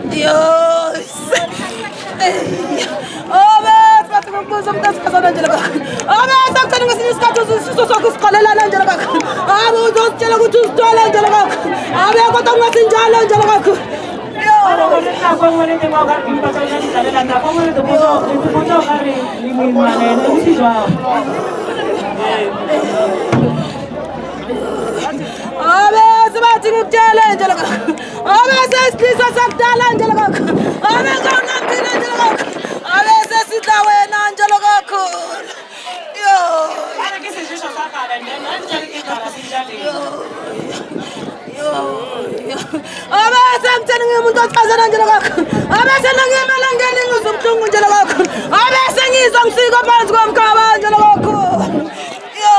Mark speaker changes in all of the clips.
Speaker 1: Dios. Oh, mas pati ko po sa mtas ka sa nandiyan ka. Oh, mas ang tanong kasi iska to sa kuskalela nandiyan ka. Ah, mo dos chala ko tus to nandiyan ka. Ah, me ko tong masin jala nandiyan ka.
Speaker 2: Ano ko na ko mo ni mo ka kimpa sa nandiyan ka. Ko mo ni mo ka rin ni mo manene si ba.
Speaker 1: Abe sabati ngutela anjelaka. Abe sesisa sakdala anjelaka. Abe kauna mbina anjelaka. Abe sesita wena anjelaka ko. Yo.
Speaker 2: Para que se shisho sakala ndana anjelaka para sinjali.
Speaker 1: Yo. Abe samtani ngumuntu asazana anjelaka. Abe senange malangeni nguzumthungu anjelaka. Abe sengizwa ngisiko phansi komkhaba anjelaka ko. Yo.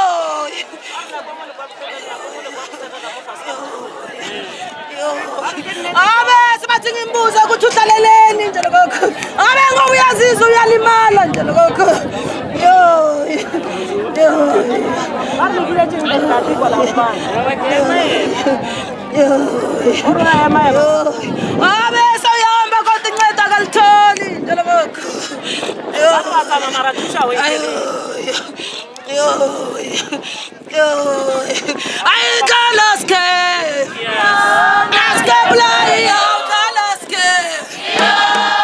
Speaker 1: Abe sibathi ngimbuza ukuthi uhlaleleni njalo kokho. Abe ngoba uyazizwa uyalimala njalo kokho. Yo. Yo.
Speaker 2: Barikile nje ngati kwa la mfana.
Speaker 1: Yo.
Speaker 2: Ora yama.
Speaker 1: Abe sayamba kodwa inceda kalitholi njalo kokho. Yo.
Speaker 2: Bafaka maratusha wekele.
Speaker 1: Yo. Yo. Ay kalaske. Laske play out kalaske.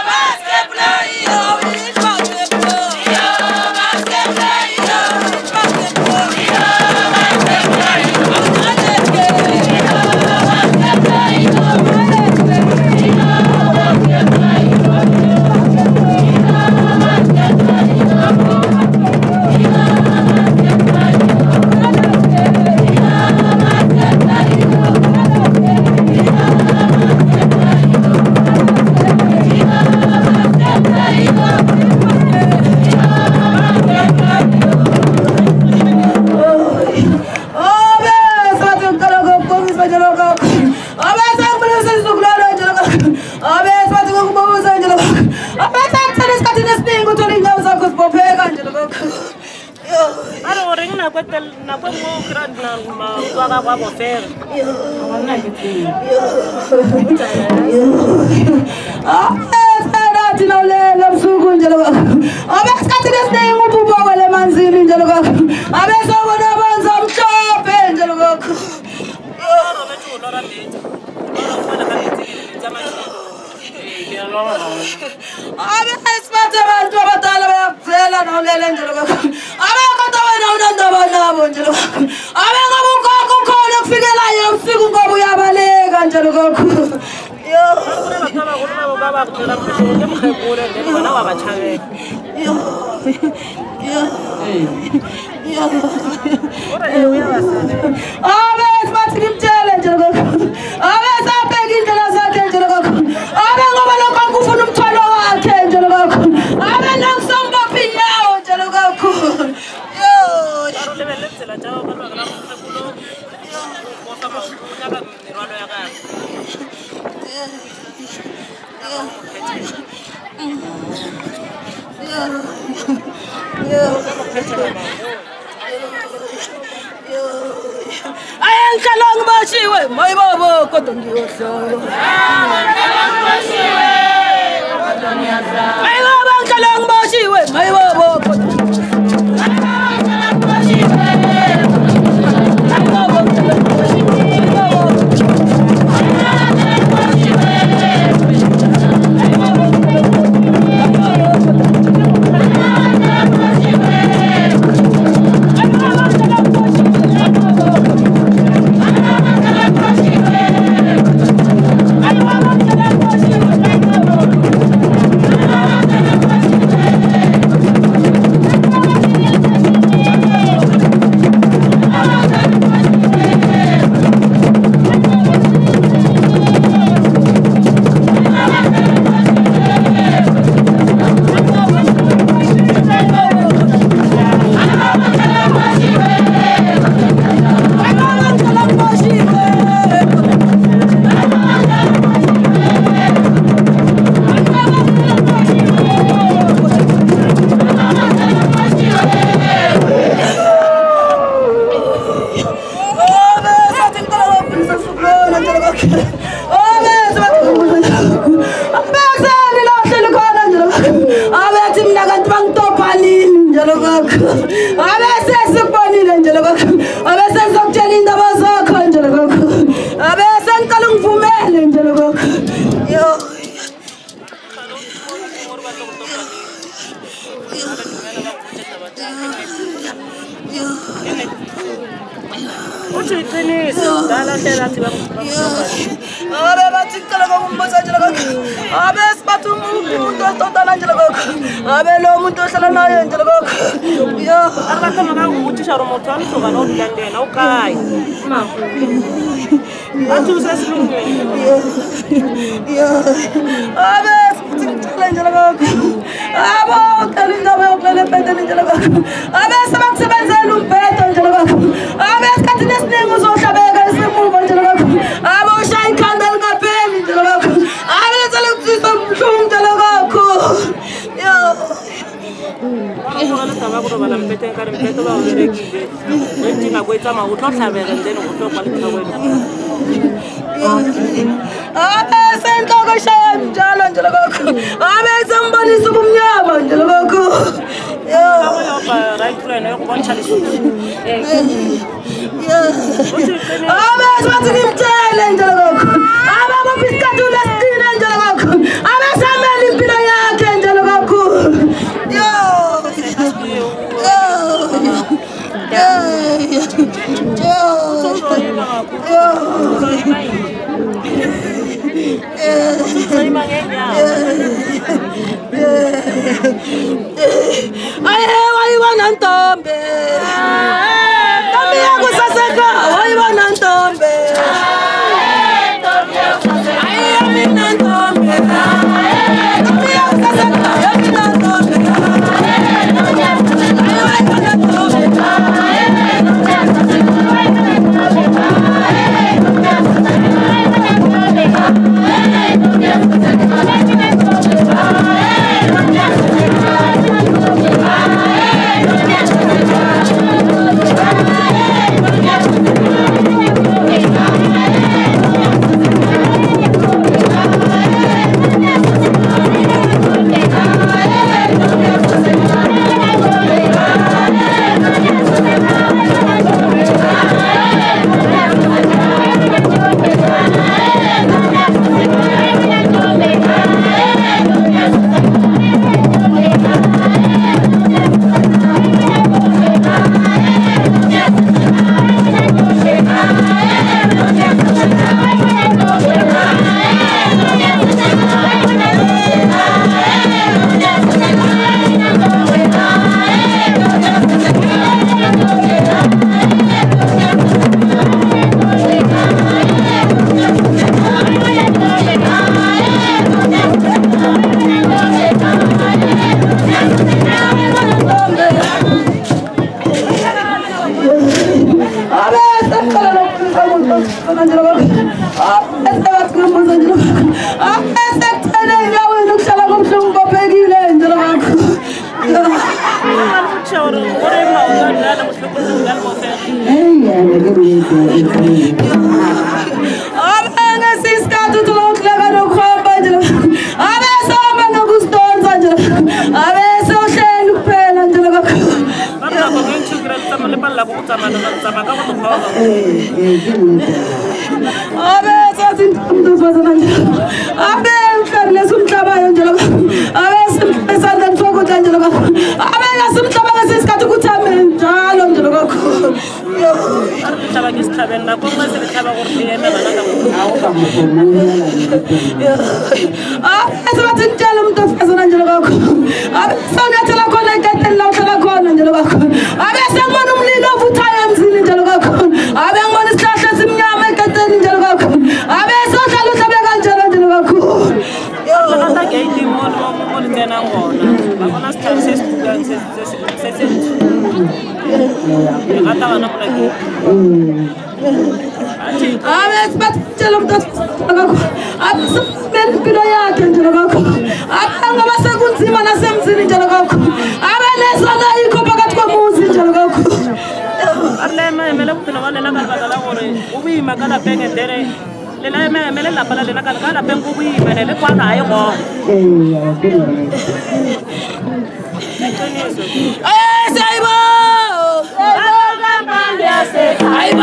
Speaker 1: Laske play out
Speaker 2: na kwa mo grand na kwa kwa bofer. Wana kitu.
Speaker 1: Sana tinawlela msuku njalo kwakho. Abe sikhathi lesinye ngububo wale manzini njalo kwakho. Abe sobona banza mhlophe njalo kwakho.
Speaker 2: Ora bethu lora bethu. Ora bona kanitsile zamashilo.
Speaker 1: Abe siphathe abantu abadala bayakuvela nawulela njalo kwakho. Abe kodwa wena unandaba nabo njalo kwakho. Abe ngoba ukhokho ukhona kufikela ebusuku ngoba uyabaleka njalo kwakho. Yo.
Speaker 2: Baba kuluma baba kuthola mkhulu ngemkhekule ndibona wabachakela.
Speaker 1: Yo. Yo. Yo.
Speaker 2: Ora uyabasele.
Speaker 1: Abe sibathi ngimtshele njalo kwakho. Abe sabheka indlela zakhe njalo kwakho. Abe ngoba lokho kufuna umthwalo wakhe njalo kwakho. Abe nokusombopha inyawo njalo kwakho. Yo.
Speaker 2: Aro lebeletsela jawo bana ba mkhekule. Yo. Bosa ba unyaka nirwalo ya ka.
Speaker 1: Ayengkalong bashiwe mayibobo kodwa ngiyohlala. Mayibobo kalong bashiwe mayibobo kodwa. abese sikubonile njalo kwakho abese ngizokutshela indaba zakho njalo kwakho abese ngicela ngivumele njalo kwakho yo
Speaker 2: uthi iqiniso dala hlela athi
Speaker 1: abe bathi ngicela ngokumbuza njalo kwakho abese bathi umuntu ototana njalo kwakho abe lo muntu ohlala naye njalo kwakho yo
Speaker 2: akakama kangukuthi umuntu wamhluka nokulandela ukhaya athi usesilungweni
Speaker 1: yo abe ngicela njalo kwakho abo uqala indaba yokulala empedeni njalo kwakho abe sebakusebenzela umbhedo njalo kwakho abe esikhathini esiningi uzohlabeka esemuva njalo kwakho abo ushaya ikhanda lingapheli njalo kwakho abe lethele ukuzisa ubuhlungu njalo kwakho yo abe senhloko ishaya njalo njalo kwakho abe sembonisa ubumnyama njalo kwakho abe sibathi ngimtshele njalo kwakho abe bopha isikhathule esitile njalo kwakho abe samele impilo yakhe njalo kwakho aye wayibona ntombe ntombi yakusaseka wayibona ntombe aye mina ntombe ntombi yakusaseka yamina ntombe aye wayibona ntombe Ayibonga